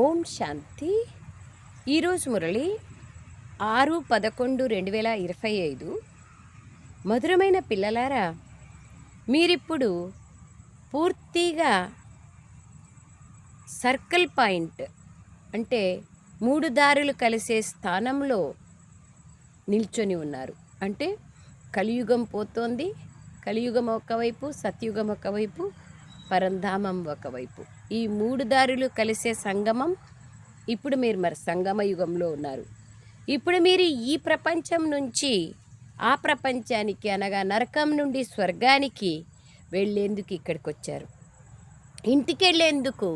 ఓం శాంతి. ఈరోజు మురళి 6/11/2025. మధురమైన పిల్లలారా, మీరిప్పుడు పూర్తిగా సర్కిల్ పాయింట్ అంటే 3 దారులు కలిసే స్థానంలో నిల్చొని ఉన్నారు. అంటే కలియుగం పోతోంది. కలియుగం ఒకవైపు, సత్యుగం ఒకవైపు, పరంధామం ఒకవైపు. ఈ 3 దారులు కలిసే సంగమం. ఇప్పుడు మీరు మరి సంగమ యుగంలో ఉన్నారు. ఇప్పుడు మీరు ఈ ప్రపంచం నుంచి ఆ ప్రపంచానికి అనగా నరకం నుండి స్వర్గానికి వెళ్ళేందుకు ఇక్కడికి వచ్చారు. ఇంటికి వెళ్ళేందుకు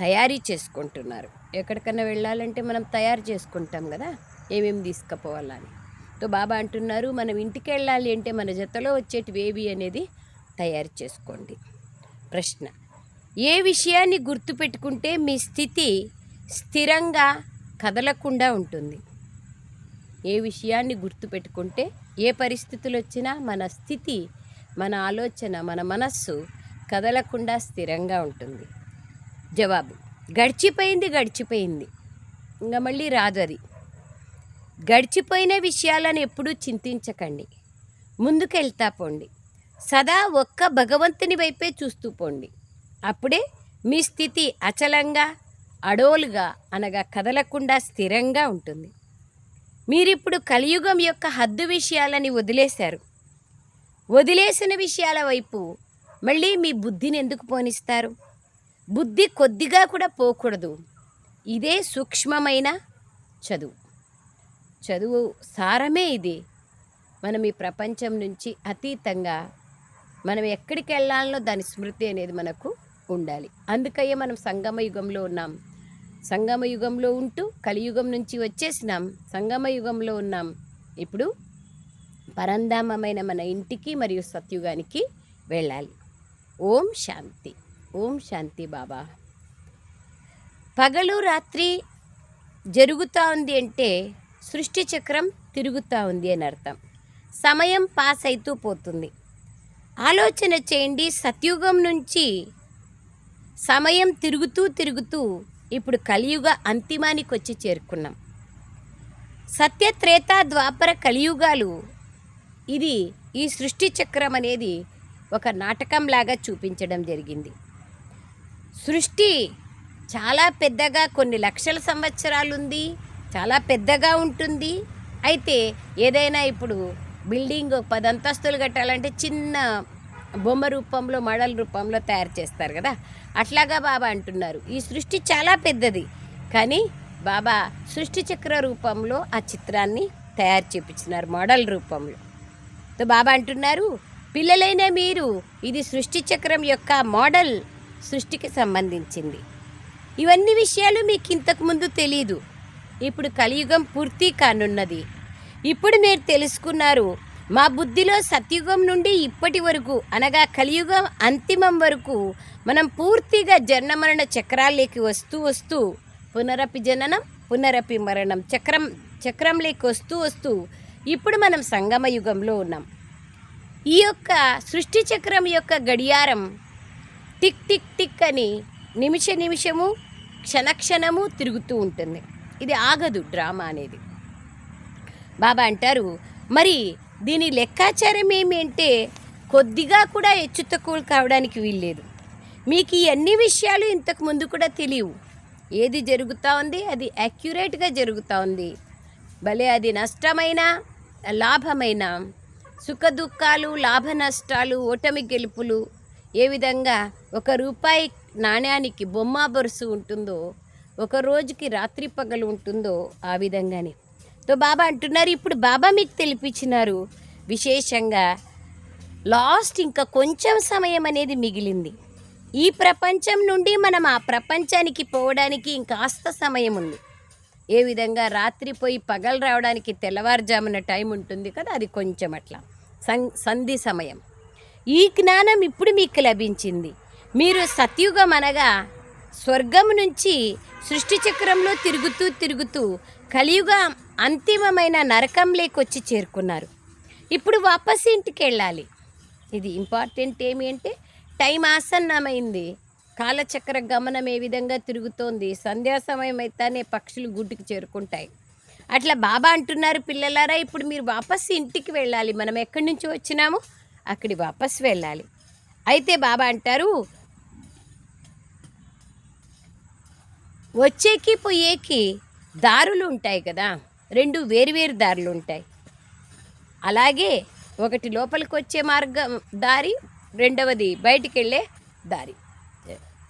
తయారీ చేసుకుంటున్నారు. ఎక్కడికన్నా వెళ్ళాలంటే మనం తయారు చేసుకుంటాం కదా, ఏమేమి తీసుకుపోవాలని. తో బాబా అంటున్నారు, మనం ఇంటికి వెళ్ళాలి అంటే మన జతలో వచ్చేటివి ఏవి అనేది తయారు చేసుకోండి. ప్రశ్న: ఏ విషయాన్ని గుర్తుపెట్టుకుంటే మీ స్థితి స్థిరంగా కదలకుండా ఉంటుంది? ఏ విషయాన్ని గుర్తుపెట్టుకుంటే ఏ పరిస్థితులు వచ్చినా మన స్థితి, మన ఆలోచన, మన మనస్సు కదలకుండా స్థిరంగా ఉంటుంది? జవాబు: గడిచిపోయింది, ఇంకా మళ్ళీ రాదు. అది గడిచిపోయిన విషయాలను ఎప్పుడూ చింతించకండి. ముందుకెళ్తా పోండి. సదా ఒక్క భగవంతుని వైపే చూస్తూ పోండి. అప్పుడే మీ స్థితి అచలంగా, అడోలుగా అనగా కదలకుండా స్థిరంగా ఉంటుంది. మీరిప్పుడు కలియుగం యొక్క హద్దు విషయాలని వదిలేశారు. వదిలేసిన విషయాల వైపు మళ్ళీ మీ బుద్ధిని ఎందుకు పోనిస్తారు? బుద్ధి కొద్దిగా కూడా పోకూడదు. ఇదే సూక్ష్మమైన చదువు సారమే ఇది. మనం ఈ ప్రపంచం నుంచి అతీతంగా మనం ఎక్కడికి వెళ్ళాలనో దాని స్మృతి అనేది మనకు ఉండాలి. అందుకయ్యే మనం సంగమ యుగంలో ఉన్నాం. సంగమ యుగంలో ఉంటూ కలియుగం నుంచి వచ్చేసినాం, సంగమ యుగంలో ఉన్నాం. ఇప్పుడు పరంధామమైన మన ఇంటికి మరియు సత్యుగానికి వెళ్ళాలి. ఓం శాంతి. ఓం శాంతి బాబా. పగలు రాత్రి జరుగుతూ ఉంది అంటే సృష్టి చక్రం తిరుగుతూ ఉంది అని అర్థం. సమయం పాస్ అవుతూ పోతుంది. ఆలోచన చేయండి, సత్యుగం నుంచి సమయం తిరుగుతూ ఇప్పుడు కలియుగ అంతిమానికి వచ్చి చేరుకున్నాం. సత్య, త్రేత, ద్వాపర కలియుగాలు ఇది ఈ సృష్టి చక్రం అనేది ఒక నాటకంలాగా చూపించడం జరిగింది. సృష్టి చాలా పెద్దగా, కొన్ని లక్షల సంవత్సరాలు ఉంది, చాలా పెద్దగా ఉంటుంది. అయితే ఏదైనా ఇప్పుడు బిల్డింగ్ 10 అంతస్తులు కట్టాలంటే చిన్న బొమ్మ రూపంలో, మోడల్ రూపంలో తయారు చేస్తారు కదా, అట్లాగా బాబా అంటున్నారు ఈ సృష్టి చాలా పెద్దది. కానీ బాబా సృష్టి చక్ర రూపంలో ఆ చిత్రాన్ని తయారు చేపించినారు, మోడల్ రూపంలో. తో బాబా అంటున్నారు, పిల్లలైన మీరు ఇది సృష్టి చక్రం యొక్క మోడల్, సృష్టికి సంబంధించింది. ఇవన్నీ విషయాలు మీకు ఇంతకుముందు తెలీదు. ఇప్పుడు కలియుగం పూర్తి కానున్నది. ఇప్పుడు మీరు తెలుసుకున్నారు, మా బుద్ధిలో సత్యుగం నుండి ఇప్పటి వరకు అనగా కలియుగం అంతిమం వరకు మనం పూర్తిగా జన్మమరణ చక్రాల్లోకి వస్తూ పునరపి జననం పునరపి మరణం చక్రంలోకి వస్తూ ఇప్పుడు మనం సంగమ యుగంలో ఉన్నాం. ఈ యొక్క సృష్టి చక్రం యొక్క గడియారం టిక్ టిక్ టిక్ అని నిమిషము క్షణము తిరుగుతూ ఉంటుంది. ఇది ఆగదు డ్రామా అనేది. బాబా అంటారు, మరి దీని లెక్కాచారం ఏమి అంటే కొద్దిగా కూడా హెచ్చు తక్కువలు కావడానికి వీల్లేదు. మీకు ఈ అన్ని విషయాలు ఇంతకు ముందు కూడా తెలియవు. ఏది జరుగుతూ ఉంది అది యాక్యురేట్గా జరుగుతూ ఉంది. భలే అది నష్టమైన లాభమైన, సుఖ దుఃఖాలు, లాభ నష్టాలు, ఓటమి గెలుపులు, ఏ విధంగా 1 రూపాయి నాణ్యానికి బొమ్మ బొరుసు ఉంటుందో, ఒక రోజుకి రాత్రి పగలు ఉంటుందో ఆ విధంగానే. తో బాబా అంటున్నారు, ఇప్పుడు బాబా మీకు తెలిపించినారు విశేషంగా లాస్ట్ ఇంకా కొంచెం సమయం అనేది మిగిలింది. ఈ ప్రపంచం నుండి మనం ఆ ప్రపంచానికి పోవడానికి ఇంకాస్త సమయం ఉంది. ఏ విధంగా రాత్రి పోయి పగలు రావడానికి తెల్లవారుజామున టైం ఉంటుంది కదా, అది కొంచెం అట్లా సంధి సమయం. ఈ జ్ఞానం ఇప్పుడు మీకు లభించింది. మీరు సత్యుగం అనగా స్వర్గం నుంచి సృష్టి చక్రంలో తిరుగుతూ కలియుగ అంతిమమైన నరకంలోకి వచ్చి చేరుకున్నారు. ఇప్పుడు వాపస్ ఇంటికి వెళ్ళాలి. ఇది ఇంపార్టెంట్ ఏమి అంటే టైం ఆసన్నమైంది. కాలచక్ర గమనం ఏ విధంగా తిరుగుతోంది, సంధ్యా సమయం అయితేనే పక్షులు గూటికి చేరుకుంటాయి. అట్లా బాబా అంటున్నారు, పిల్లలారా ఇప్పుడు మీరు వాపస్ ఇంటికి వెళ్ళాలి. మనం ఎక్కడి నుంచి వచ్చినామో అక్కడి వాపస్ వెళ్ళాలి. అయితే బాబా అంటారు, వచ్చేకి పోయేకి దారులు ఉంటాయి కదా, రెండు వేరువేరు దారులు ఉంటాయి. అలాగే ఒకటి లోపలికి వచ్చే మార్గం దారి, రెండవది బయటికి వెళ్ళే దారి,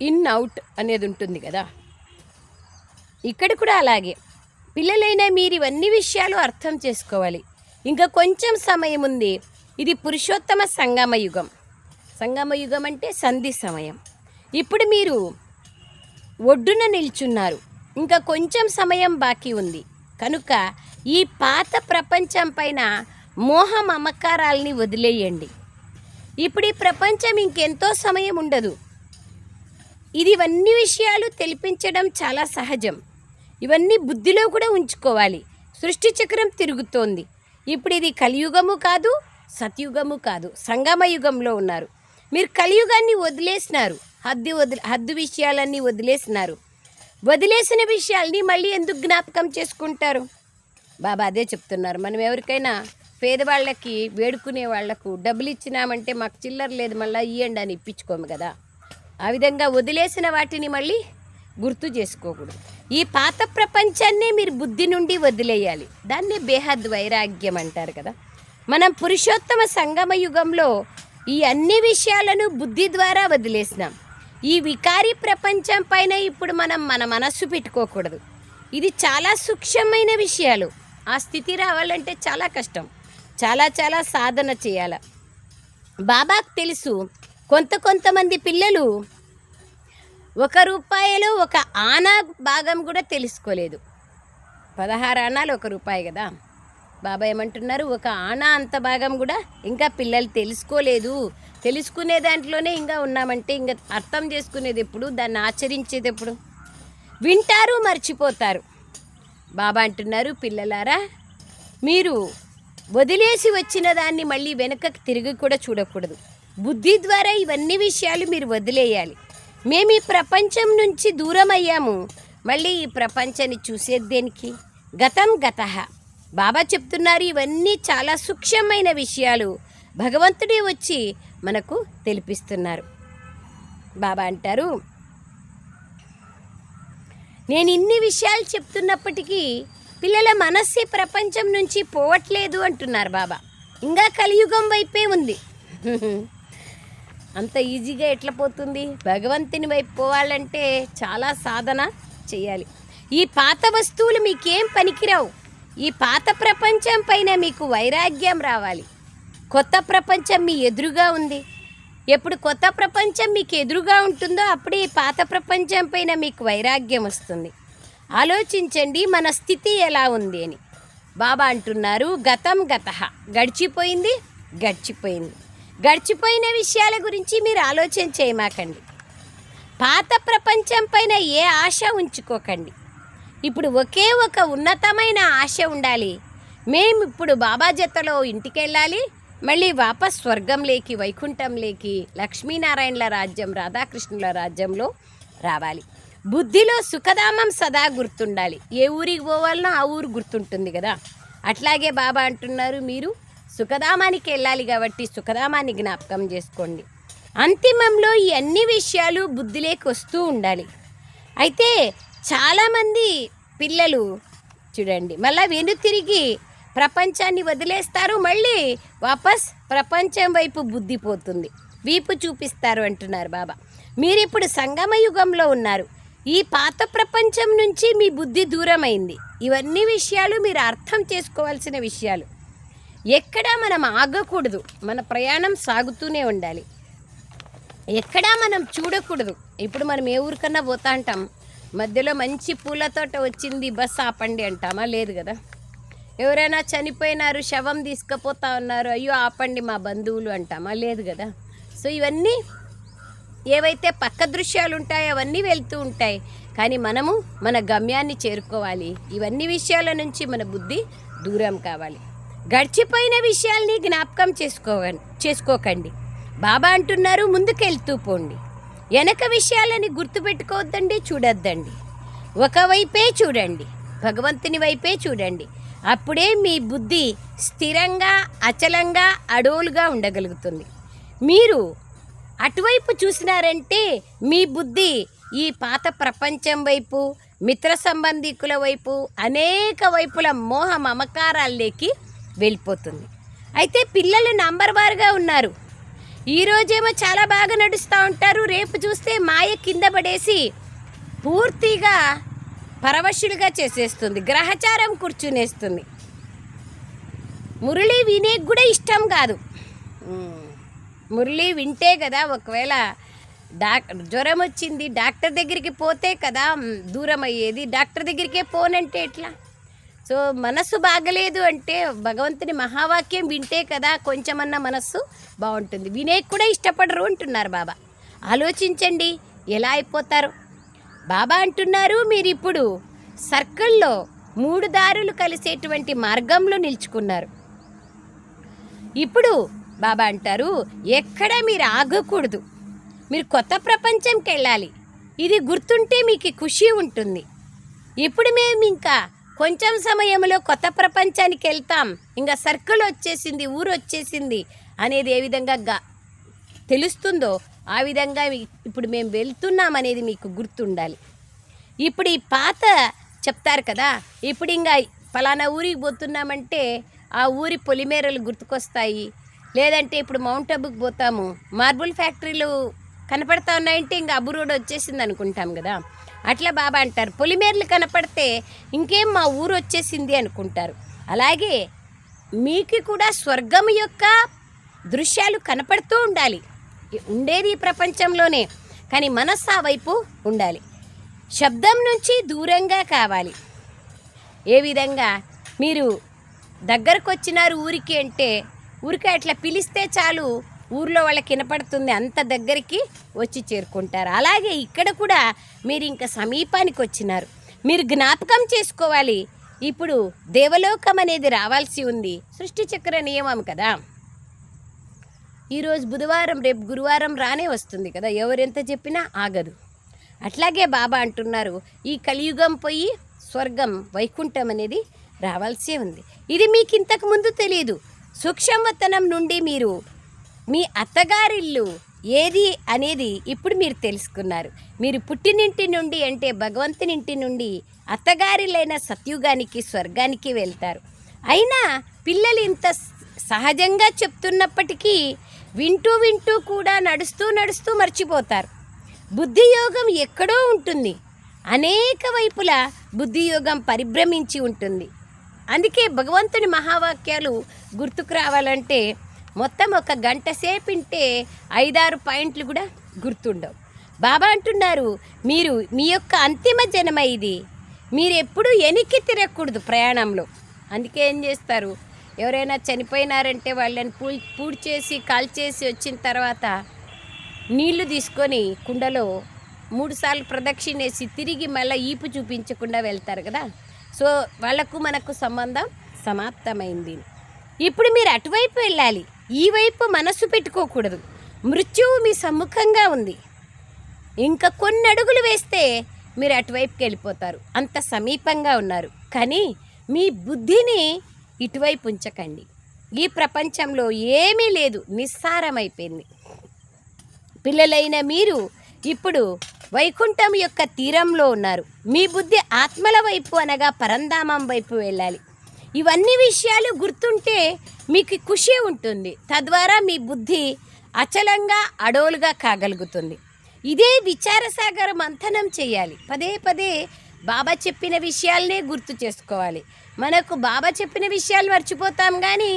ఇన్ అవుట్ అనేది ఉంటుంది కదా. ఇక్కడ కూడా అలాగే పిల్లలైనా మీరు ఇవన్నీ విషయాలు అర్థం చేసుకోవాలి. ఇంకా కొంచెం సమయం ఉంది. ఇది పురుషోత్తమ సంగమ యుగం. సంగమ యుగం అంటే సంధి సమయం. ఇప్పుడు మీరు ఒడ్డున నిల్చున్నారు, ఇంకా కొంచెం సమయం బాకీ ఉంది. కనుక ఈ పాత ప్రపంచం పైన మోహ మమకారాల్ని వదిలేయండి. ఇప్పుడు ఈ ప్రపంచం ఇంకెంతో సమయం ఉండదు. ఇవన్నీ విషయాలు తెలిపించడం చాలా సహజం. ఇవన్నీ బుద్ధిలో కూడా ఉంచుకోవాలి. సృష్టి చక్రం తిరుగుతోంది. ఇప్పుడు ఇది కలియుగము కాదు, సత్యుగము కాదు, సంగమ యుగంలో ఉన్నారు. మీరు కలియుగాన్ని వదిలేసినారు, హద్దు విషయాలన్నీ వదిలేసినారు. వదిలేసిన విషయాల్ని మళ్ళీ ఎందుకు జ్ఞాపకం చేసుకుంటారు? బాబా అదే చెప్తున్నారు. మనం ఎవరికైనా పేదవాళ్ళకి, వేడుకునే వాళ్లకు డబ్బులు ఇచ్చినామంటే మాకు చిల్లర లేదు మళ్ళీ ఇయ్యండి అని ఇప్పించుకోము కదా. ఆ విధంగా వదిలేసిన వాటిని మళ్ళీ గుర్తు చేసుకోకూడదు. ఈ పాత ప్రపంచాన్నే మీరు బుద్ధి నుండి వదిలేయాలి. దాన్నే బేహద్ వైరాగ్యం అంటారు కదా. మనం పురుషోత్తమ సంగమ యుగంలో ఈ అన్ని విషయాలను బుద్ధి ద్వారా వదిలేసినాం. ఈ వికారీ ప్రపంచం పైన ఇప్పుడు మనం మన మనస్సు పెట్టుకోకూడదు. ఇది చాలా సూక్ష్మమైన విషయాలు. ఆ స్థితి రావాలంటే చాలా కష్టం, చాలా చాలా సాధన చేయాలి. బాబాకు తెలుసు, కొంతమంది పిల్లలు 1 రూపాయలో 1 ఆనా భాగం కూడా తెలుసుకోలేదు. 16 ఆనాలు 1 రూపాయి కదా. బాబా ఏమంటున్నారు, 1 ఆనా అంత భాగం కూడా ఇంకా పిల్లలు తెలుసుకోలేదు. తెలుసుకునే దాంట్లోనే ఇంకా ఉన్నామంటే ఇంకా అర్థం చేసుకునేది ఎప్పుడు, దాన్ని ఆచరించేది ఎప్పుడు? వింటారు, మర్చిపోతారు. బాబా అంటున్నారు, పిల్లలారా మీరు వదిలేసి వచ్చిన దాన్ని మళ్ళీ వెనకకి తిరిగి కూడా చూడకూడదు. బుద్ధి ద్వారా ఇవన్నీ విషయాలు మీరు వదిలేయాలి. మేము ఈ ప్రపంచం నుంచి దూరం అయ్యాము, మళ్ళీ ఈ ప్రపంచాన్ని చూసేది దేనికి? గతం గతః. బాబా చెప్తున్నారు, ఇవన్నీ చాలా సూక్ష్మమైన విషయాలు భగవంతుడే వచ్చి మనకు తెలిపిస్తున్నారు. బాబా అంటారు, నేను ఇన్ని విషయాలు చెప్తున్నప్పటికీ పిల్లల మనస్సు ప్రపంచం నుంచి పోవట్లేదు అంటున్నారు బాబా. ఇంకా కలియుగం వైపే ఉంది. అంత ఈజీగా ఎట్లా పోతుంది? భగవంతుని వైపు పోవాలంటే చాలా సాధన చేయాలి. ఈ పాత వస్తువులు మీకేం పనికిరావు. ఈ పాత ప్రపంచం పైన మీకు వైరాగ్యం రావాలి. కొత్త ప్రపంచం మీ ఎదురుగా ఉంది. ఎప్పుడు కొత్త ప్రపంచం మీకు ఎదురుగా ఉంటుందో అప్పుడే ఈ పాత ప్రపంచం పైన మీకు వైరాగ్యం వస్తుంది. ఆలోచించండి మన స్థితి ఎలా ఉంది అని. బాబా అంటున్నారు, గతం గతః. గడిచిపోయింది గడిచిపోయింది. గడిచిపోయిన విషయాల గురించి మీరు ఆలోచన చేయమాకండి. పాత ప్రపంచం పైన ఏ ఆశ ఉంచుకోకండి. ఇప్పుడు ఒకే ఒక ఉన్నతమైన ఆశ ఉండాలి. మేము ఇప్పుడు బాబా జతలో ఇంటికి వెళ్ళాలి, మళ్ళీ వాపస్ స్వర్గంలోకి, వైకుంఠంలోకి, లక్ష్మీనారాయణల రాజ్యం, రాధాకృష్ణుల రాజ్యంలో రావాలి. బుద్ధిలో సుఖధామం సదా గుర్తుండాలి. ఏ ఊరికి పోవాలనో ఆ ఊరు గుర్తుంటుంది కదా. అట్లాగే బాబా అంటున్నారు, మీరు సుఖధామానికి వెళ్ళాలి కాబట్టి సుఖధామాన్ని జ్ఞాపకం చేసుకోండి. అంతిమంలో ఈ అన్ని విషయాలు బుద్ధిలోకి వస్తూ ఉండాలి. అయితే చాలామంది పిల్లలు చూడండి, మళ్ళీ వెనుతిరిగి ప్రపంచాన్ని వదిలేస్తారు, మళ్ళీ వాపస్ ప్రపంచం వైపు బుద్ధి పోతుంది, వీపు చూపిస్తారు అంటున్నారు బాబా. మీరు ఇప్పుడు సంగమ యుగంలో ఉన్నారు. ఈ పాత ప్రపంచం నుంచి మీ బుద్ధి దూరమైంది. ఇవన్నీ విషయాలు మీరు అర్థం చేసుకోవాల్సిన విషయాలు. ఎక్కడా మనం ఆగకూడదు. మన ప్రయాణం సాగుతూనే ఉండాలి. ఎక్కడా మనం చూడకూడదు. ఇప్పుడు మనం ఏ ఊరికన్నా పోతా అంటాం, మధ్యలో మంచి పూల తోట వచ్చింది, బస్ ఆపండి అంటామా? లేదు కదా. ఎవరైనా చనిపోయినారు, శవం తీసుకుపోతా ఉన్నారు, అయ్యో ఆపండి మా బంధువులు అంటామా? లేదు కదా. సో ఇవన్నీ ఏవైతే పక్క దృశ్యాలు ఉంటాయో అవన్నీ వెళ్తూ ఉంటాయి, కానీ మనము మన గమ్యాన్ని చేరుకోవాలి. ఇవన్నీ విషయాల నుంచి మన బుద్ధి దూరం కావాలి. గడిచిపోయిన విషయాల్ని జ్ఞాపకం చేసుకోకండి. బాబా అంటున్నారు, ముందుకెళ్తూ పోండి. వెనక విషయాలని గుర్తుపెట్టుకోవద్దండి, చూడొద్దండి. ఒకవైపే చూడండి, భగవంతుని వైపే చూడండి. అప్పుడే మీ బుద్ధి స్థిరంగా, అచలంగా, అడోలుగా ఉండగలుగుతుంది. మీరు అటువైపు చూసినారంటే మీ బుద్ధి ఈ పాత ప్రపంచం వైపు, మిత్ర సంబంధికుల వైపు, అనేక వైపుల మోహ మమకారాల్లోకి వెళ్ళిపోతుంది. అయితే పిల్లలు నంబర్ వారుగా ఉన్నారు. ఈరోజేమో చాలా బాగా నడుస్తూ ఉంటారు, రేపు చూస్తే మాయ కింద పడేసి పూర్తిగా పరవశులుగా చేసేస్తుంది, గ్రహచారం కూర్చునేస్తుంది. మురళి వినేకి కూడా ఇష్టం కాదు. మురళి వింటే కదా, ఒకవేళ జ్వరం వచ్చింది డాక్టర్ దగ్గరికి పోతే కదా దూరం అయ్యేది, డాక్టర్ దగ్గరికే పోనంటే ఎట్లా? సో మనస్సు బాగలేదు అంటే భగవంతుని మహావాక్యం వింటే కదా కొంచెమన్నా మనస్సు బాగుంటుంది. వినేకి కూడా ఇష్టపడరు అంటున్నారు బాబా. ఆలోచించండి ఎలా అయిపోతారు. బాబా అంటున్నారు, మీరు ఇప్పుడు సర్కిల్లో 3 దారులు కలిసేటువంటి మార్గంలో నిల్చుకున్నారు. ఇప్పుడు బాబా అంటారు, ఎక్కడ మీరు ఆగకూడదు, మీరు కొత్త ప్రపంచంకి వెళ్ళాలి. ఇది గుర్తుంటే మీకు ఖుషి ఉంటుంది. ఇప్పుడు మేము ఇంకా కొంచెం సమయంలో కొత్త ప్రపంచానికి వెళ్తాం, ఇంకా సర్కిల్ వచ్చేసింది, ఊరు వచ్చేసింది అనేది ఏ విధంగా తెలుస్తుందో ఆ విధంగా ఇప్పుడు మేము వెళ్తున్నాం అనేది మీకు గుర్తుండాలి. ఇప్పుడు ఈ పాత చెప్తారు కదా, ఇప్పుడు ఇంకా ఫలానా ఊరికి పోతున్నామంటే ఆ ఊరి పొలిమేరలు గుర్తుకొస్తాయి. లేదంటే ఇప్పుడు మౌంట్ అబుకి పోతాము, మార్బుల్ ఫ్యాక్టరీలు కనపడతా ఉన్నాయంటే ఇంకా అబు రోడ్ వచ్చేసింది అనుకుంటాం కదా. అట్లా బాబా అంటారు, పొలిమేరలు కనపడితే ఇంకేం మా ఊరు వచ్చేసింది అనుకుంటారు. అలాగే మీకు కూడా స్వర్గం యొక్క దృశ్యాలు కనపడుతూ ఉండాలి. ఉండేది ప్రపంచంలోనే, కానీ మనస్సు ఆ వైపు ఉండాలి. శబ్దం నుంచి దూరంగా కావాలి. ఏ విధంగా మీరు దగ్గరకు వచ్చినారు ఊరికి అంటే, ఊరికి అట్లా పిలిస్తే చాలు ఊర్లో వాళ్ళకి వినపడుతుంది, అంత దగ్గరికి వచ్చి చేరుకుంటారు. అలాగే ఇక్కడ కూడా మీరు ఇంకా సమీపానికి వచ్చినారు. మీరు జ్ఞాపకం చేసుకోవాలి, ఇప్పుడు దేవలోకం అనేది రావాల్సి ఉంది. సృష్టి చక్ర నియమం కదా. ఈరోజు బుధవారం, రేపు గురువారం రానే వస్తుంది కదా, ఎవరెంత చెప్పినా ఆగదు. అట్లాగే బాబా అంటున్నారు, ఈ కలియుగం పోయి స్వర్గం, వైకుంఠం అనేది రావాల్సి ఉంది. ఇది మీకు ఇంతకు ముందు తెలియదు. సూక్ష్మవతనం నుండి మీరు మీ అత్తగారిల్లు ఏది అనేది ఇప్పుడు మీరు తెలుసుకున్నారు. మీరు పుట్టినింటి నుండి అంటే భగవంతునింటి నుండి అత్తగారిలైన సత్యుగానికి, స్వర్గానికి వెళ్తారు. అయినా పిల్లలు ఇంత సహజంగా చెప్తున్నప్పటికీ వింటూ వింటూ కూడా నడుస్తూ మర్చిపోతారు. బుద్ధియోగం ఎక్కడో ఉంటుంది, అనేక వైపుల బుద్ధియోగం పరిభ్రమించి ఉంటుంది. అందుకే భగవంతుని మహావాక్యాలు గుర్తుకు రావాలంటే మొత్తం 1 గంట సేపు వింటే 5-6 పాయింట్లు కూడా గుర్తుండవు. బాబా అంటున్నారు, మీరు మీ యొక్క అంతిమ జన్మ ఇది, మీరు ఎప్పుడూ వెనక్కి తిరగకూడదు ప్రయాణంలో. అందుకే ఏం చేస్తారు, ఎవరైనా చనిపోయినారంటే వాళ్ళని పూడ్చేసి కాల్చేసి వచ్చిన తర్వాత నీళ్లు తీసుకొని కుండలో 3 సార్లు ప్రదక్షిణేసి తిరిగి మళ్ళీ ఈపు చూపించకుండా వెళ్తారు కదా. సో వాళ్ళకు మనకు సంబంధం సమాప్తమైంది. ఇప్పుడు మీరు అటువైపు వెళ్ళాలి, ఈ వైపు మనసు పెట్టుకోకూడదు. మృత్యువు మీ సమ్ముఖంగా ఉంది, ఇంకా కొన్ని అడుగులు వేస్తే మీరు అటువైపుకి వెళ్ళిపోతారు, అంత సమీపంగా ఉన్నారు. కానీ మీ బుద్ధిని ఇటువైపు ఉంచకండి. ఈ ప్రపంచంలో ఏమీ లేదు, నిస్సారమైపోయింది. పిల్లలైన మీరు ఇప్పుడు వైకుంఠం యొక్క తీరంలో ఉన్నారు. మీ బుద్ధి ఆత్మల వైపు అనగా పరంధామం వైపు వెళ్ళాలి. ఇవన్నీ విషయాలు గుర్తుంటే మీకు ఖుషి ఉంటుంది. తద్వారా మీ బుద్ధి అచలంగా, అడోలుగా కాగలుగుతుంది. ఇదే విచారసాగర మంథనం చేయాలి. పదే బాబా చెప్పిన విషయాలనే గుర్తు చేసుకోవాలి. మనకు బాబా చెప్పిన విషయాలు మర్చిపోతాం, కానీ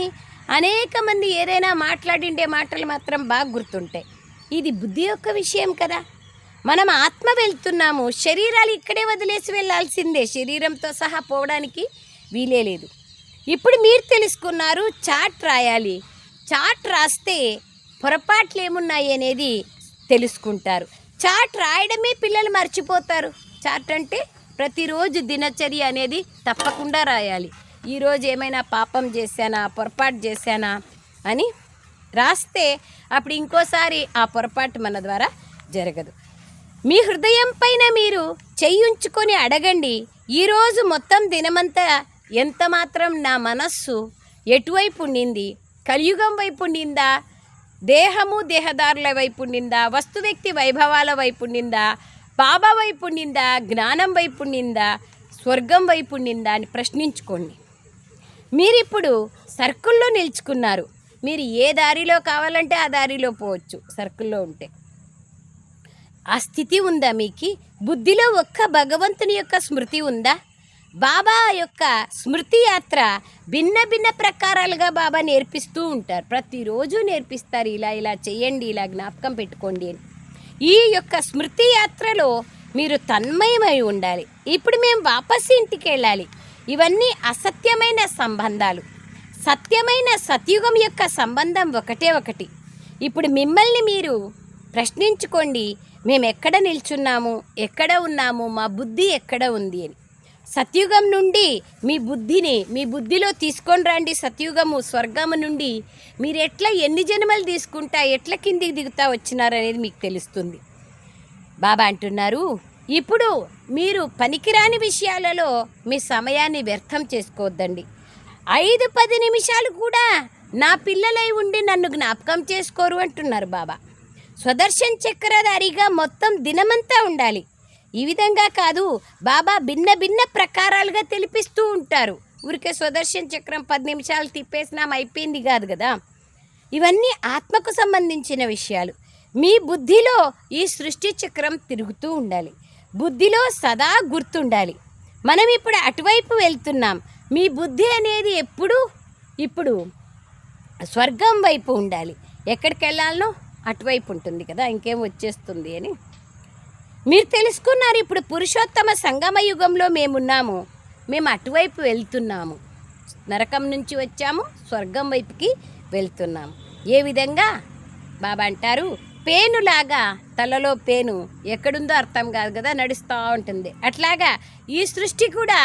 అనేక మంది ఏదైనా మాట్లాడిండే మాటలు మాత్రం బాగా గుర్తుంటాయి. ఇది బుద్ధి యొక్క విషయం కదా. మనం ఆత్మ వెళ్తున్నాము, శరీరాలు ఇక్కడే వదిలేసి వెళ్ళాల్సిందే, శరీరంతో సహా పోవడానికి వీలే లేదు. ఇప్పుడు మీరు తెలుసుకున్నారు, చాట్ రాయాలి. చాట్ రాస్తే పొరపాట్లు ఏమున్నాయి అనేది తెలుసుకుంటారు. చాట్ రాయడమే పిల్లలు మర్చిపోతారు. చాట్ అంటే ప్రతిరోజు దినచర్య అనేది తప్పకుండా రాయాలి. ఈరోజు ఏమైనా పాపం చేశానా, పొరపాటు చేశానా అని రాస్తే అప్పుడు ఇంకోసారి ఆ పొరపాటు మన ద్వారా జరగదు. మీ హృదయం పైన మీరు చెయ్యుంచుకొని అడగండి, ఈరోజు మొత్తం దినమంతా ఎంత మాత్రం నా మనస్సు ఎటువైపు ఉండింది? కలియుగం వైపు ఉండిందా? దేహము దేహదారుల వైపు ఉండిందా? వస్తు వ్యక్తి వైభవాల వైపు ఉండిందా? బాబా వైపు ఉండిందా? జ్ఞానం వైపు ఉండిందా? స్వర్గం వైపు ఉండిందా అని ప్రశ్నించుకోండి. మీరిప్పుడు సర్కిల్లో నిల్చుకున్నారు. మీరు ఏ దారిలో కావాలంటే ఆ దారిలో పోవచ్చు. సర్కిల్లో ఉంటే ఆ స్థితి ఉందా? మీకు బుద్ధిలో ఒక్క భగవంతుని యొక్క స్మృతి ఉందా? బాబా యొక్క స్మృతి యాత్ర భిన్న భిన్న ప్రకారాలుగా బాబా నేర్పిస్తూ ఉంటారు. ప్రతిరోజు నేర్పిస్తారు, ఇలా ఇలా చేయండి, ఇలా జ్ఞాపకం పెట్టుకోండి అని. ఈ యొక్క స్మృతి యాత్రలో మీరు తన్మయమై ఉండాలి. ఇప్పుడు మేము వాపస్ ఇంటికి వెళ్ళాలి. ఇవన్నీ అసత్యమైన సంబంధాలు. సత్యమైన సత్యుగం యొక్క సంబంధం ఒకటే ఒకటి. ఇప్పుడు మిమ్మల్ని మీరు ప్రశ్నించుకోండి, మేము ఎక్కడ నిల్చున్నాము, ఎక్కడ ఉన్నాము, మా బుద్ధి ఎక్కడ ఉంది అని. సత్యుగం నుండి మీ బుద్ధిలో తీసుకొని రండి. సత్యుగము స్వర్గము నుండి మీరు ఎట్లా ఎన్ని జన్మలు తీసుకుంటా, ఎట్లా కిందికి దిగుతా వచ్చినారనేది మీకు తెలుస్తుంది. బాబా అంటున్నారు, ఇప్పుడు మీరు పనికిరాని విషయాలలో మీ సమయాన్ని వ్యర్థం చేసుకోవద్దండి. 5-10 నిమిషాలు కూడా నా పిల్లలై ఉండి నన్ను జ్ఞాపకం చేసుకోరు అంటున్నారు బాబా. స్వదర్శన్ చక్రధారిగా మొత్తం దినమంతా ఉండాలి. ఈ విధంగా కాదు, బాబా భిన్న భిన్న ప్రకారాలుగా తెలిపిస్తూ ఉంటారు. ఊరికే స్వదర్శన్ చక్రం 10 నిమిషాలు తిప్పేసినాం అయిపోయింది కాదు కదా. ఇవన్నీ ఆత్మకు సంబంధించిన విషయాలు. మీ బుద్ధిలో ఈ సృష్టి చక్రం తిరుగుతూ ఉండాలి. బుద్ధిలో సదా గుర్తుండాలి, మనం ఇప్పుడు అటువైపు వెళ్తున్నాం. మీ బుద్ధి అనేది ఇప్పుడు స్వర్గం వైపు ఉండాలి. ఎక్కడికి వెళ్ళాలనో అటువైపు ఉంటుంది కదా, ఇంకేం వచ్చేస్తుంది అని మీరు తెలుసుకున్నారు. ఇప్పుడు పురుషోత్తమ సంగమ యుగంలో మేమున్నాము, మేము అటువైపు వెళ్తున్నాము. నరకం నుంచి వచ్చాము, స్వర్గం వైపుకి వెళ్తున్నాము. ఏ విధంగా? బాబా అంటారు, పేనులాగా తలలో పేను ఎక్కడుందో అర్థం కాదు కదా, నడుస్తూ ఉంటుంది. అట్లాగా ఈ సృష్టి కూడా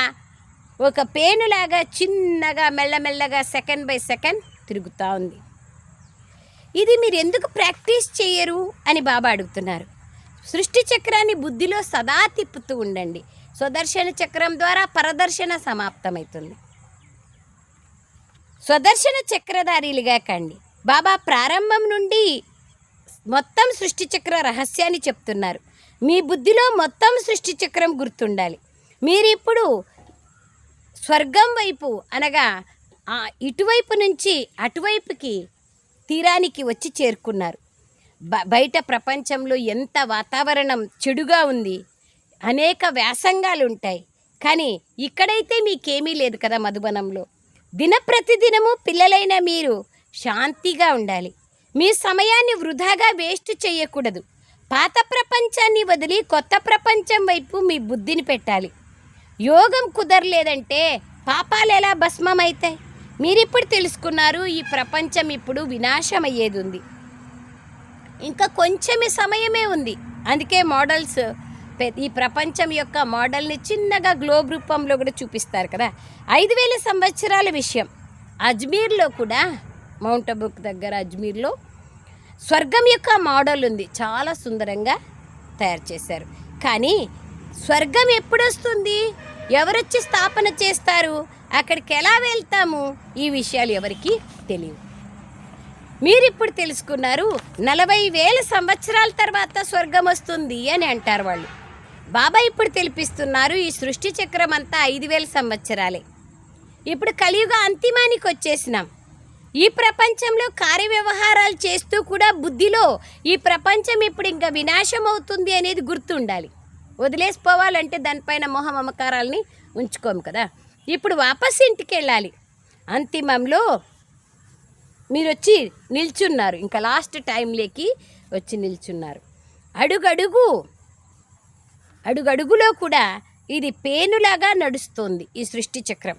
ఒక పేనులాగా చిన్నగా మెల్లమెల్లగా సెకండ్ బై సెకండ్ తిరుగుతూ ఉంది. ఇది మీరు ఎందుకు ప్రాక్టీస్ చేయరు అని బాబా అడుగుతున్నారు. సృష్టి చక్రాన్ని బుద్ధిలో సదా తిప్పుతూ ఉండండి. స్వదర్శన చక్రం ద్వారా పరదర్శన సమాప్తమవుతుంది. స్వదర్శన చక్రధారీలుగా కండి. బాబా ప్రారంభం నుండి మొత్తం సృష్టి చక్ర రహస్యాన్ని చెప్తున్నారు. మీ బుద్ధిలో మొత్తం సృష్టి చక్రం గుర్తుండాలి. మీరిప్పుడు స్వర్గం వైపు అనగా ఇటువైపు నుంచి అటువైపుకి తీరానికి వచ్చి చేరుకున్నారు. బయట ప్రపంచంలో ఎంత వాతావరణం చెడుగా ఉంది, అనేక వ్యాసంగాలు ఉంటాయి. కానీ ఇక్కడైతే మీకేమీ లేదు కదా మధుబనంలో. దినప్రతిదినము పిల్లలైన మీరు శాంతిగా ఉండాలి. మీ సమయాన్ని వృధాగా వేస్ట్ చేయకూడదు. పాత ప్రపంచాన్ని వదిలి కొత్త ప్రపంచం వైపు మీ బుద్ధిని పెట్టాలి. యోగం కుదరలేదంటే పాపాలు ఎలా భస్మమవుతాయి? మీరిప్పుడు తెలుసుకున్నారు, ఈ ప్రపంచం ఇప్పుడు వినాశమయ్యేది ఉంది. ఇంకా కొంచెమే సమయమే ఉంది. అందుకే మోడల్స్ ఈ ప్రపంచం యొక్క మోడల్ని చిన్నగా గ్లోబ్ రూపంలో కూడా చూపిస్తారు కదా. 5000 సంవత్సరాల విషయం. అజ్మీర్లో కూడా, మౌంట్ అబుక్ దగ్గర అజ్మీర్లో స్వర్గం యొక్క మోడల్ ఉంది. చాలా సుందరంగా తయారు చేశారు. కానీ స్వర్గం ఎప్పుడు వస్తుంది, ఎవరొచ్చి స్థాపన చేస్తారు, అక్కడికి ఎలా వెళ్తాము, ఈ విషయాలు ఎవరికి తెలియవు. మీరిప్పుడు తెలుసుకున్నారు, 40,000 సంవత్సరాల తర్వాత స్వర్గం వస్తుంది అని అంటారు వాళ్ళు. బాబా ఇప్పుడు తెలిపిస్తున్నారు, ఈ సృష్టి చక్రం అంతా 5,000 సంవత్సరాలే. ఇప్పుడు కలియుగ అంతిమానికి వచ్చేసినాం. ఈ ప్రపంచంలో కార్యవ్యవహారాలు చేస్తూ కూడా బుద్ధిలో ఈ ప్రపంచం ఇప్పుడు ఇంకా వినాశం అవుతుంది అనేది గుర్తుండాలి. వదిలేసిపోవాలంటే దానిపైన మోహ మమకారాలని ఉంచుకోము కదా. ఇప్పుడు వాపస్ ఇంటికి వెళ్ళాలి. అంతిమంలో మీరు వచ్చి నిల్చున్నారు, ఇంకా లాస్ట్ టైంలోకి వచ్చి నిల్చున్నారు. అడుగడుగులో కూడా ఇది పేనులాగా నడుస్తుంది ఈ సృష్టి చక్రం.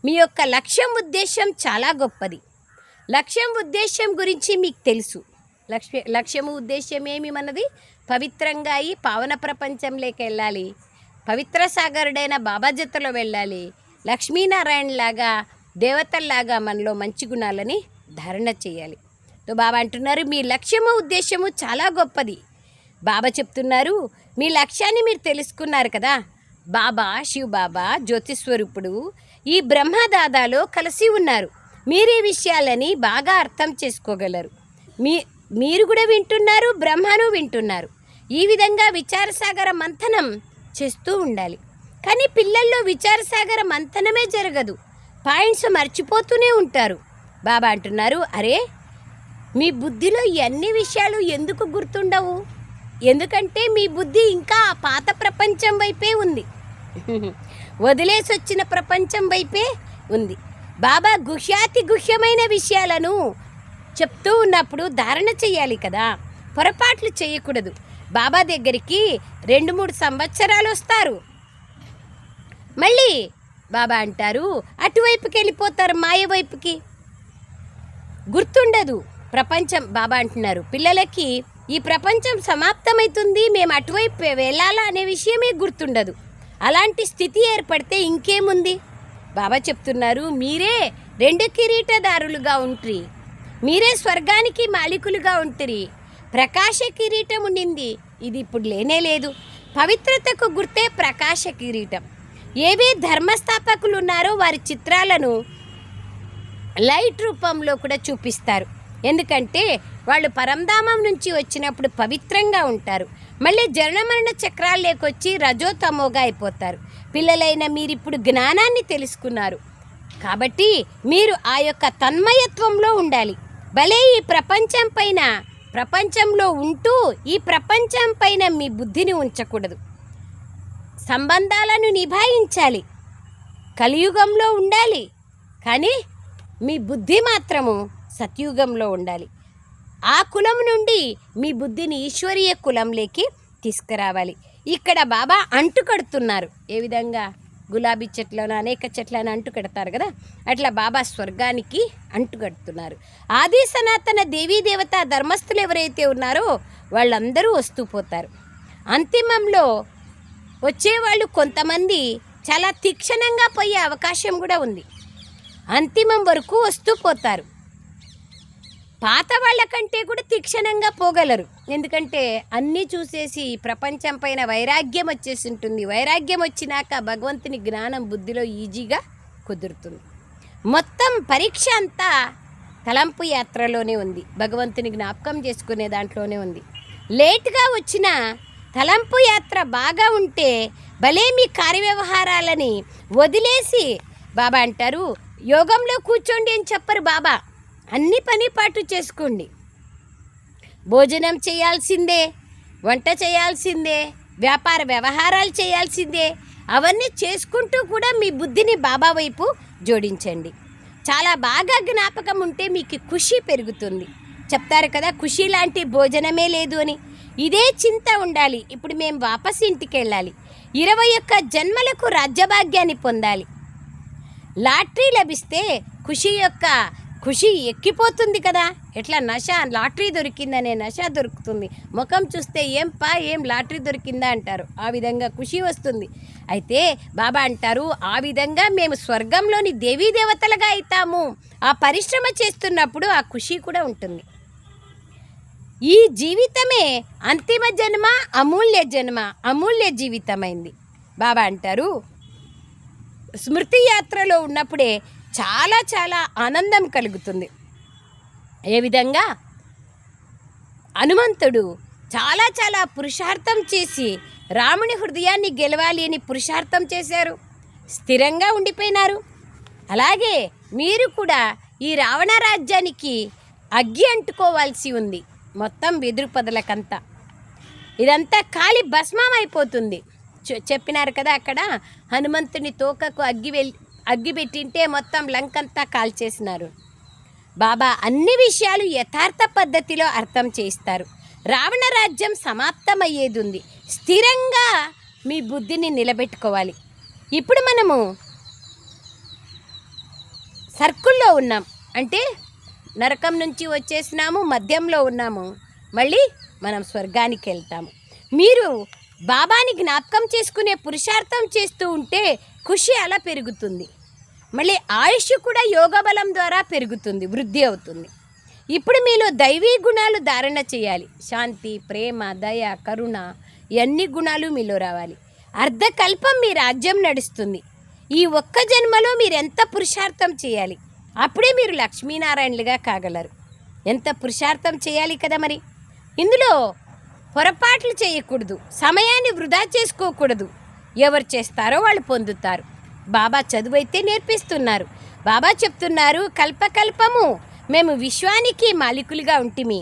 మీ యొక్క లక్ష్యం ఉద్దేశం చాలా గొప్పది. లక్ష్యం ఉద్దేశం గురించి మీకు తెలుసు. లక్ష్యము ఉద్దేశం ఏమి మనది? పవిత్రంగా అయి పావన ప్రపంచంలోకి వెళ్ళాలి. పవిత్ర సాగరుడైన బాబా జతలో వెళ్ళాలి. లక్ష్మీనారాయణలాగా దేవతల్లాగా మనలో మంచి గుణాలని ధారణ చేయాలి. బాబా అంటున్నారు, మీ లక్ష్యము ఉద్దేశము చాలా గొప్పది. బాబా చెప్తున్నారు, మీ లక్ష్యాన్ని మీరు తెలుసుకున్నారు కదా. బాబా, శివ్ బాబా జ్యోతిస్వరూపుడు ఈ బ్రహ్మదాదాలో కలిసి ఉన్నారు. మీరు ఈ విషయాలని బాగా అర్థం చేసుకోగలరు. మీరు కూడా వింటున్నారు, బ్రహ్మను వింటున్నారు. ఈ విధంగా విచారసాగర మంథనం చేస్తూ ఉండాలి. కానీ పిల్లల్లో విచారసాగర మంథనమే జరగదు, పాయింట్స్ మర్చిపోతూనే ఉంటారు. బాబా అంటున్నారు, అరే మీ బుద్ధిలో అన్ని విషయాలు ఎందుకు గుర్తుండవు? ఎందుకంటే మీ బుద్ధి ఇంకా ఆ పాత ప్రపంచం వైపే ఉంది, వదిలేసి వచ్చిన ప్రపంచం వైపే ఉంది. బాబా గుహ్యాతి గుహ్యమైన విషయాలను చెప్తూ ఉన్నప్పుడు ధారణ చేయాలి కదా, పొరపాట్లు చేయకూడదు. బాబా దగ్గరికి 2-3 సంవత్సరాలు వస్తారు, మళ్ళీ బాబా అంటారు అటువైపుకి వెళ్ళిపోతారు, మాయ వైపుకి. గుర్తుండదు ప్రపంచం. బాబా అంటున్నారు పిల్లలకి ఈ ప్రపంచం సమాప్తమవుతుంది, మేము అటువైపు వెళ్ళాలా అనే విషయమే గుర్తుండదు. అలాంటి స్థితి ఏర్పడితే ఇంకేముంది? బాబా చెప్తున్నారు, మీరే 2 కిరీటదారులుగా ఉంట్రి, మీరే స్వర్గానికి మాలికులుగా ఉంటిరి. ప్రకాశ కిరీటం ఉండింది, ఇది ఇప్పుడు లేనే లేదు. పవిత్రతకు గుర్తే ప్రకాశ కిరీటం. ఏవే ధర్మస్థాపకులు ఉన్నారో వారి చిత్రాలను లైట్ రూపంలో కూడా చూపిస్తారు. ఎందుకంటే వాళ్ళు పరంధామం నుంచి వచ్చినప్పుడు పవిత్రంగా ఉంటారు, మళ్ళీ జననమరణ చక్రాలు లేకొచ్చి రజోతమోగా అయిపోతారు. పిల్లలైన మీరిప్పుడు జ్ఞానాన్ని తెలుసుకున్నారు కాబట్టి మీరు ఆ యొక్క తన్మయత్వంలో ఉండాలి. భలే ఈ ప్రపంచంలో ఉంటూ ఈ ప్రపంచం పైన మీ బుద్ధిని ఉంచకూడదు. సంబంధాలను నిభాయించాలి, కలియుగంలో ఉండాలి, కానీ మీ బుద్ధి మాత్రము సత్యుగంలో ఉండాలి. ఆ కులం నుండి మీ బుద్ధిని ఈశ్వరీయ కులంలోకి తీసుకురావాలి. ఇక్కడ బాబా అంటు కడుతున్నారు. ఏ విధంగా గులాబీ చెట్లను అనేక చెట్లను అంటు కడతారు కదా, అట్లా బాబా స్వర్గానికి అంటు కడుతున్నారు. ఆది సనాతన దేవీ దేవత ధర్మస్థులు ఎవరైతే ఉన్నారో వాళ్ళందరూ వస్తూ పోతారు. అంతిమంలో వచ్చేవాళ్ళు కొంతమంది చాలా తీక్షణంగా పోయే అవకాశం కూడా ఉంది. అంతిమం వరకు వస్తూ పోతారు. పాత వాళ్ళకంటే కూడా తీక్షణంగా పోగలరు, ఎందుకంటే అన్నీ చూసేసి ప్రపంచం పైన వైరాగ్యం వచ్చేసి ఉంటుంది. వైరాగ్యం వచ్చినాక భగవంతుని జ్ఞానం బుద్ధిలో ఈజీగా కుదురుతుంది. మొత్తం పరీక్ష అంతా తలంపు యాత్రలోనే ఉంది, భగవంతుని జ్ఞాపకం చేసుకునే దాంట్లోనే ఉంది. లేట్గా వచ్చిన తలంపు యాత్ర బాగా ఉంటే భలే మీ కార్యవ్యవహారాలని వదిలేసి బాబా అంటారు యోగంలో కూర్చోండి అని చెప్పరు బాబా. అన్ని పని పాటు చేసుకోండి, భోజనం చేయాల్సిందే, వంట చేయాల్సిందే, వ్యాపార వ్యవహారాలు చేయాల్సిందే. అవన్నీ చేసుకుంటూ కూడా మీ బుద్ధిని బాబా వైపు జోడించండి. చాలా బాగా జ్ఞాపకం ఉంటే మీకు ఖుషి పెరుగుతుంది. చెప్తారు కదా ఖుషి లాంటి భోజనమే లేదు అని. ఇదే చింత ఉండాలి. ఇప్పుడు మేము వాపస్ ఇంటికి వెళ్ళాలి, 21 జన్మలకు రాజ్యభాగ్యాన్ని పొందాలి. లాటరీ లభిస్తే ఖుషి ఎక్కిపోతుంది కదా. ఎట్లా నష, లాటరీ దొరికిందనే నష దొరుకుతుంది. ముఖం చూస్తే ఏం లాటరీ దొరికిందా అంటారు. ఆ విధంగా ఖుషి వస్తుంది. అయితే బాబా అంటారు ఆ విధంగా మేము స్వర్గంలోని దేవీ దేవతలుగా అవుతాము. ఆ పరిశ్రమ చేస్తున్నప్పుడు ఆ ఖుషి కూడా ఉంటుంది. ఈ జీవితమే అంతిమ జన్మ, అమూల్య జీవితమైంది. బాబా అంటారు స్మృతి యాత్రలో ఉన్నప్పుడే చాలా చాలా ఆనందం కలుగుతుంది. ఏ విధంగా హనుమంతుడు చాలా చాలా పురుషార్థం చేసి రాముని హృదయాన్ని గెలవాలి అని పురుషార్థం చేశారు, స్థిరంగా ఉండిపోయినారు. అలాగే మీరు కూడా ఈ రావణ రాజ్యానికి అగ్గి అంటుకోవాల్సి ఉంది. మొత్తం వెదురు పదలకంతా ఇదంతా కాలి భస్మం అయిపోతుంది. చెప్పినారు కదా అక్కడ హనుమంతుని తోకకు అగ్గి పెట్టింటే మొత్తం లంకంతా కాల్చేసినారు. బాబా అన్ని విషయాలు యథార్థ పద్ధతిలో అర్థం చేస్తారు. రావణ రాజ్యం సమాప్తమయ్యేది ఉంది. స్థిరంగా మీ బుద్ధిని నిలబెట్టుకోవాలి. ఇప్పుడు మనము సర్కిల్లో ఉన్నాం, అంటే నరకం నుంచి వచ్చేసినాము, మధ్యంలో ఉన్నాము, మళ్ళీ మనం స్వర్గానికి వెళ్తాము. మీరు బాబాని జ్ఞాపకం చేసుకునే పురుషార్థం చేస్తూ ఉంటే ఖుషి అలా పెరుగుతుంది. మళ్ళీ ఆయుష్ కూడా యోగ బలం ద్వారా పెరుగుతుంది, వృద్ధి అవుతుంది. ఇప్పుడు మీలో దైవీ గుణాలు ధారణ చేయాలి. శాంతి, ప్రేమ, దయ, కరుణ, ఇవన్నీ గుణాలు మీలో రావాలి. అర్ధకల్పం మీ రాజ్యం నడుస్తుంది. ఈ ఒక్క జన్మలో మీరు ఎంత పురుషార్థం చేయాలి, అప్పుడే మీరు లక్ష్మీనారాయణలుగా కాగలరు. ఎంత పురుషార్థం చేయాలి కదా. మరి ఇందులో పొరపాట్లు చేయకూడదు, సమయాన్ని వృధా చేసుకోకూడదు. ఎవరు చేస్తారో వాళ్ళు పొందుతారు. బాబా చదువు అయితే నేర్పిస్తున్నారు. బాబా చెప్తున్నారు, కల్పకల్పము మేము విశ్వానికి మాలికులుగా ఉంటిమి.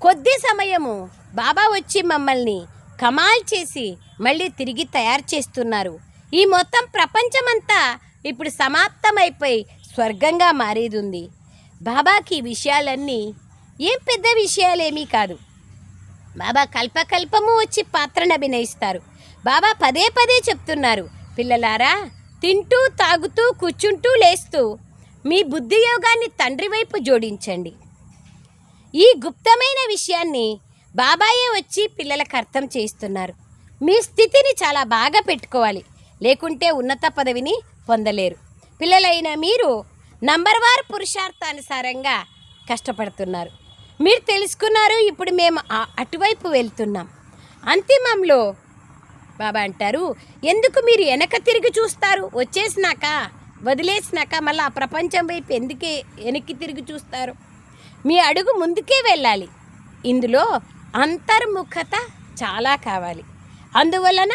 కొద్ది సమయము బాబా వచ్చి మమ్మల్ని కమాల్ చేసి మళ్ళీ తిరిగి తయారు చేస్తున్నారు. ఈ మొత్తం ప్రపంచమంతా ఇప్పుడు సమాప్తమైపోయి స్వర్గంగా మారేది ఉంది. బాబాకి విషయాలన్నీ ఏం పెద్ద విషయాలేమీ కాదు. బాబా కల్పకల్పము వచ్చి పాత్రను అభినయిస్తారు. బాబా పదే పదే చెప్తున్నారు, పిల్లలారా, తింటూ తాగుతూ కూర్చుంటూ లేస్తూ మీ బుద్ధి యోగాన్ని తండ్రి వైపు జోడించండి. ఈ గుప్తమైన విషయాన్ని బాబాయే వచ్చి పిల్లలకు అర్థం చేయిస్తున్నారు. మీ స్థితిని చాలా బాగా పెట్టుకోవాలి, లేకుంటే ఉన్నత పదవిని పొందలేరు. పిల్లలైన మీరు నంబర్వార్ పురుషార్థానుసారంగా కష్టపడుతున్నారు. మీరు తెలుసుకున్నారు, ఇప్పుడు మేము అటువైపు వెళ్తున్నాం. అంతిమంలో బాబా అంటారు, ఎందుకు మీరు వెనక తిరిగి చూస్తారు? వచ్చేసినాక వదిలేసినాక మళ్ళీ ఆ ప్రపంచం వైపు ఎందుకే వెనక్కి తిరిగి చూస్తారు? మీ అడుగు ముందుకే వెళ్ళాలి. ఇందులో అంతర్ముఖత చాలా కావాలి. అందువలన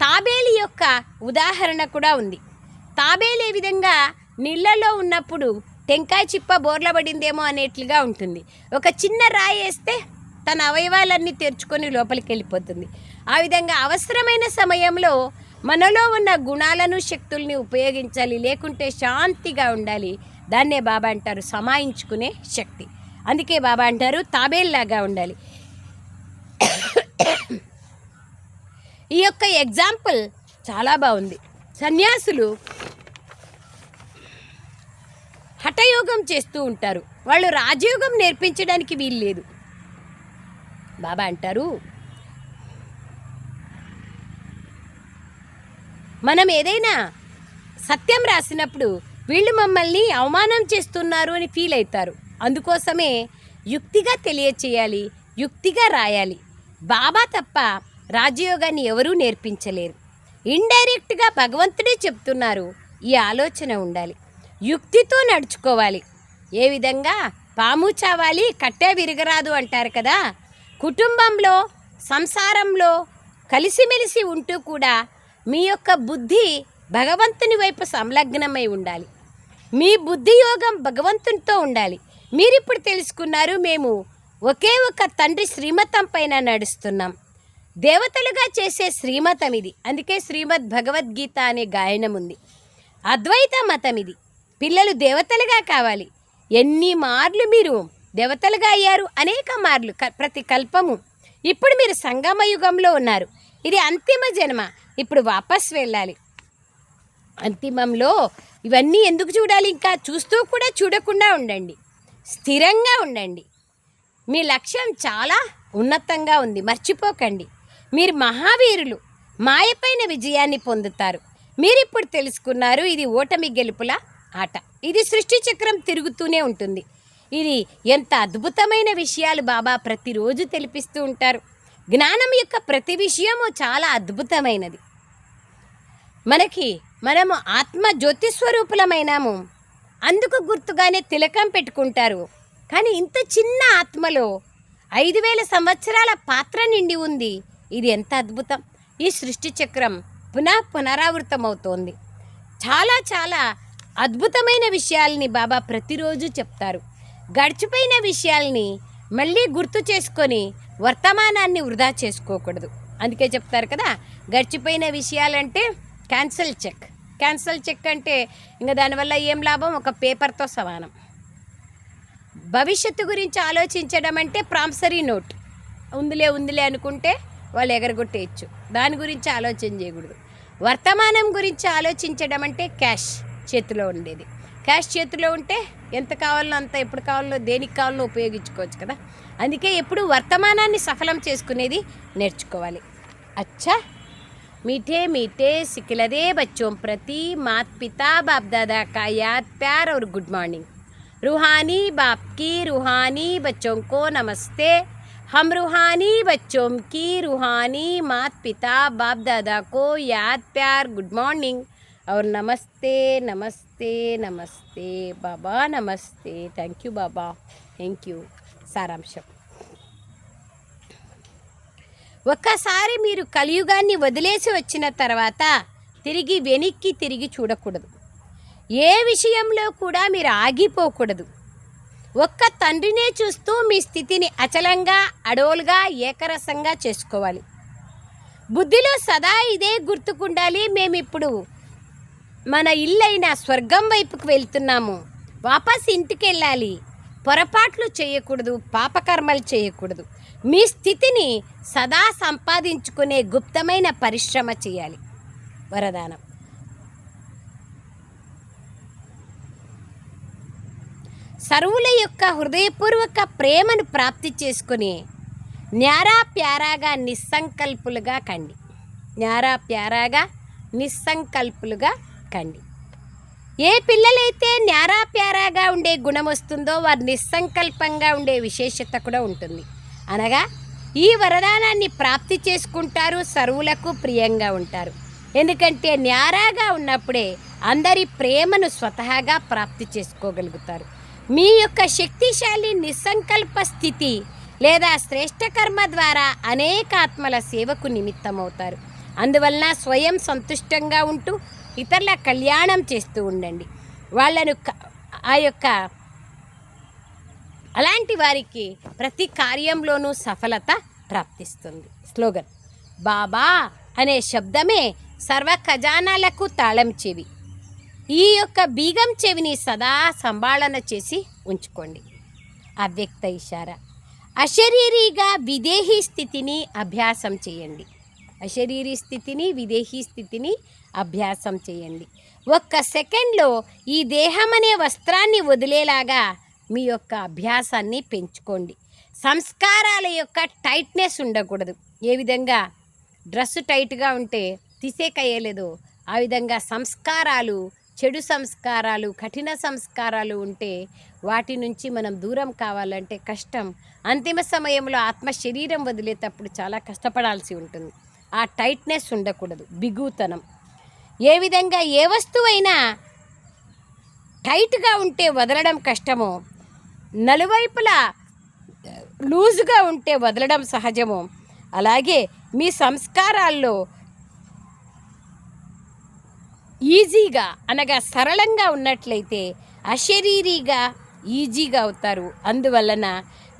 తాబేలు యొక్క ఉదాహరణ కూడా ఉంది. తాబేలు ఏ విధంగా నీళ్ళలో ఉన్నప్పుడు టెంకాయ చిప్ప బోర్లబడిందేమో అనేట్లుగా ఉంటుంది. ఒక చిన్న రాయి వేస్తే తన అవయవాలన్నీ తెరుచుకొని లోపలికి వెళ్ళిపోతుంది. ఆ విధంగా అవసరమైన సమయంలో మనలో ఉన్న గుణాలను, శక్తుల్ని ఉపయోగించాలి, లేకుంటే శాంతిగా ఉండాలి. దాన్నే బాబా అంటారు సమాయించుకునే శక్తి. అందుకే బాబా అంటారు తాబేల్లాగా ఉండాలి. ఈ యొక్క ఎగ్జాంపుల్ చాలా బాగుంది. సన్యాసులు హఠయోగం చేస్తూ ఉంటారు. వాళ్ళు రాజయోగం నేర్పించడానికి వీలు లేదు. బాబా అంటారు, మనం ఏదైనా సత్యం రాసినప్పుడు వీళ్ళు మమ్మల్ని అవమానం చేస్తున్నారు అని ఫీల్ అవుతారు. అందుకోసమే యుక్తిగా తెలియచేయాలి, యుక్తిగా రాయాలి. బాబా తప్ప రాజయోగాన్ని ఎవరూ నేర్పించలేరు. ఇండైరెక్ట్గా భగవంతుడే చెప్తున్నారు. ఈ ఆలోచన ఉండాలి, యుక్తితో నడుచుకోవాలి. ఏ విధంగా పాము చావాలి కట్టే విరగరాదు అంటారు కదా. కుటుంబంలో, సంసారంలో కలిసిమెలిసి ఉంటూ కూడా మీ యొక్క బుద్ధి భగవంతుని వైపు సంలగ్నమై ఉండాలి. మీ బుద్ధి యోగం భగవంతునితో ఉండాలి. మీరిప్పుడు తెలుసుకున్నారు, మేము ఒకే ఒక తండ్రి శ్రీమతం పైన నడుస్తున్నాం. దేవతలుగా చేసే శ్రీమతం ఇది. అందుకే శ్రీమద్ భగవద్గీత అనే గాయనం ఉంది. అద్వైత మతం ఇది. పిల్లలు దేవతలుగా కావాలి. ఎన్ని మార్లు మీరు దేవతలుగా అయ్యారు, అనేక మార్లు, ప్రతి కల్పము. ఇప్పుడు మీరు సంగమ యుగంలో ఉన్నారు. ఇది అంతిమ జన్మ. ఇప్పుడు వాపస్ వెళ్ళాలి. అంతిమంలో ఇవన్నీ ఎందుకు చూడాలి? ఇంకా చూస్తూ కూడా చూడకుండా ఉండండి, స్థిరంగా ఉండండి. మీ లక్ష్యం చాలా ఉన్నతంగా ఉంది, మర్చిపోకండి. మీరు మహావీరులు, మాయపైన విజయాన్ని పొందుతారు. మీరిప్పుడు తెలుసుకున్నారు, ఇది ఓటమి గెలుపుల ఆట. ఇది సృష్టి చక్రం తిరుగుతూనే ఉంటుంది. ఇది ఎంత అద్భుతమైన విషయాలు బాబా ప్రతిరోజు తెలిపిస్తూ ఉంటారు. జ్ఞానం యొక్క ప్రతి విషయము చాలా అద్భుతమైనది. మనము ఆత్మ జ్యోతిస్వరూపులమైనాము, అందుకు గుర్తుగానే తిలకం పెట్టుకుంటారు. కానీ ఇంత చిన్న ఆత్మలో 5000 సంవత్సరాల పాత్ర నిండి ఉంది. ఇది ఎంత అద్భుతం! ఈ సృష్టి చక్రం పునరావృతమవుతోంది. చాలా చాలా అద్భుతమైన విషయాల్ని బాబా ప్రతిరోజు చెప్తారు. గడిచిపోయిన విషయాల్ని మళ్ళీ గుర్తు చేసుకొని వర్తమానాన్ని వృధా చేసుకోకూడదు. అందుకే చెప్తారు కదా, గడిచిపోయిన విషయాలంటే క్యాన్సల్ చెక్. క్యాన్సల్ చెక్ అంటే ఇంకా దానివల్ల ఏం లాభం? ఒక పేపర్తో సమానం. భవిష్యత్తు గురించి ఆలోచించడం అంటే ప్రామిసరీ నోట్. ఉందిలే అనుకుంటే వాళ్ళు ఎగరగొట్టేయచ్చు. దాని గురించి ఆలోచన చేయకూడదు. వర్తమానం గురించి ఆలోచించడం అంటే క్యాష్ చేతిలో ఉండేది. క్యాష్ చేతిలో ఉంటే ఎంత కావాలో అంత, ఎప్పుడు కావాలో, దేనికి కావాలో ఉపయోగించుకోవచ్చు కదా. అందుకే ఎప్పుడు వర్తమానాన్ని సఫలం చేసుకునేది నేర్చుకోవాలి. అచ్చా, मीठे मीठे सिखलदे बच्चों प्रति माता पिता बाप दादा का याद प्यार और गुड मॉर्निंग. रूहानी बाप की रूहानी बच्चों को नमस्ते। हम रूहानी बच्चों की रूहानी माता पिता बाप दादा को याद प्यार गुड मॉर्निंग और नमस्ते नमस्ते नमस्ते बाबा नमस्ते। Thank you Baba, thank you. సారాంశం, ఒక్కసారి మీరు కలియుగాన్ని వదిలేసి వచ్చిన తర్వాత తిరిగి వెనక్కి తిరిగి చూడకూడదు. ఏ విషయంలో కూడా మీరు ఆగిపోకూడదు. ఒక్క తండ్రినే చూస్తూ మీ స్థితిని అచలంగా అడోలుగా ఏకరసంగా చేసుకోవాలి. బుద్ధిలో సదా ఇదే గుర్తుకుండాలి, మేమిప్పుడు మన ఇల్లైన స్వర్గం వైపుకు వెళ్తున్నాము, వాపస్ ఇంటికి వెళ్ళాలి, పొరపాట్లు చేయకూడదు, పాపకర్మలు చేయకూడదు. మీ స్థితిని సదా సంపాదించుకునే గుప్తమైన పరిశ్రమ చేయాలి. వరదానం, సర్వుల యొక్క హృదయపూర్వక ప్రేమను ప్రాప్తి చేసుకుని న్యారా ప్యారాగా నిస్సంకల్పులుగా కండి. న్యారా ప్యారాగా నిస్సంకల్పులుగా కండి. ఏ పిల్లలైతే న్యారా ప్యారాగా ఉండే గుణం వస్తుందో వారు నిస్సంకల్పంగా ఉండే విశేషత కూడా ఉంటుంది. అనగా ఈ వరదానాన్ని ప్రాప్తి చేసుకుంటారు, సర్వులకు ప్రియంగా ఉంటారు. ఎందుకంటే న్యారాగా ఉన్నప్పుడే అందరి ప్రేమను స్వతహాగా ప్రాప్తి చేసుకోగలుగుతారు. మీ యొక్క శక్తిశాలి నిస్సంకల్ప స్థితి లేదా శ్రేష్ఠ కర్మ ద్వారా అనేక ఆత్మల సేవకు నిమిత్తమవుతారు. అందువలన స్వయం సంతుష్టంగా ఉంటూ ఇతరుల కళ్యాణం చేస్తూ ఉండండి. వాళ్ళను అలాంటి వారికి ప్రతి కార్యంలోనూ సఫలత ప్రాప్తిస్తుంది. స్లోగన్, బాబా అనే శబ్దమే సర్వ ఖజానాలకు తాళం చెవి. ఈ యొక్క బీగం చెవిని సదా సంభాళన చేసి ఉంచుకోండి. అవ్యక్త ఇషారా, అశరీరీగా విదేహీ స్థితిని అభ్యాసం చేయండి. అశరీరీ స్థితిని, విదేహీ స్థితిని అభ్యాసం చేయండి. ఒక్క సెకండ్లో ఈ దేహం అనే వస్త్రాన్ని వదిలేలాగా మీ యొక్క అభ్యాసాన్ని పెంచుకోండి. సంస్కారాల యొక్క టైట్నెస్ ఉండకూడదు. ఏ విధంగా డ్రెస్సు టైట్గా ఉంటే తీసేకయ్యలేదు, ఆ విధంగా సంస్కారాలు, చెడు సంస్కారాలు, కఠిన సంస్కారాలు ఉంటే వాటి నుంచి మనం దూరం కావాలంటే కష్టం. అంతిమ సమయంలో ఆత్మ శరీరం వదిలేటప్పుడు చాలా కష్టపడాల్సి ఉంటుంది. ఆ టైట్నెస్ ఉండకూడదు, బిగుతనం. ఏ విధంగా ఏ వస్తువైనా టైట్గా ఉంటే వదలడం కష్టమో, నలువైపులా లూజుగా ఉంటే వదలడం సహజమో, అలాగే మీ సంస్కారాల్లో ఈజీగా అనగా సరళంగా ఉన్నట్లయితే అశరీరీగా ఈజీగా అవుతారు. అందువలన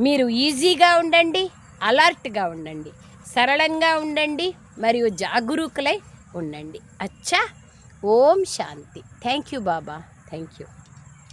మీరు ఈజీగా ఉండండి, అలర్ట్గా ఉండండి, సరళంగా ఉండండి మరియు జాగరూకులై ఉండండి. అచ్చా, ఓం శాంతి. Thank you Baba, thank you.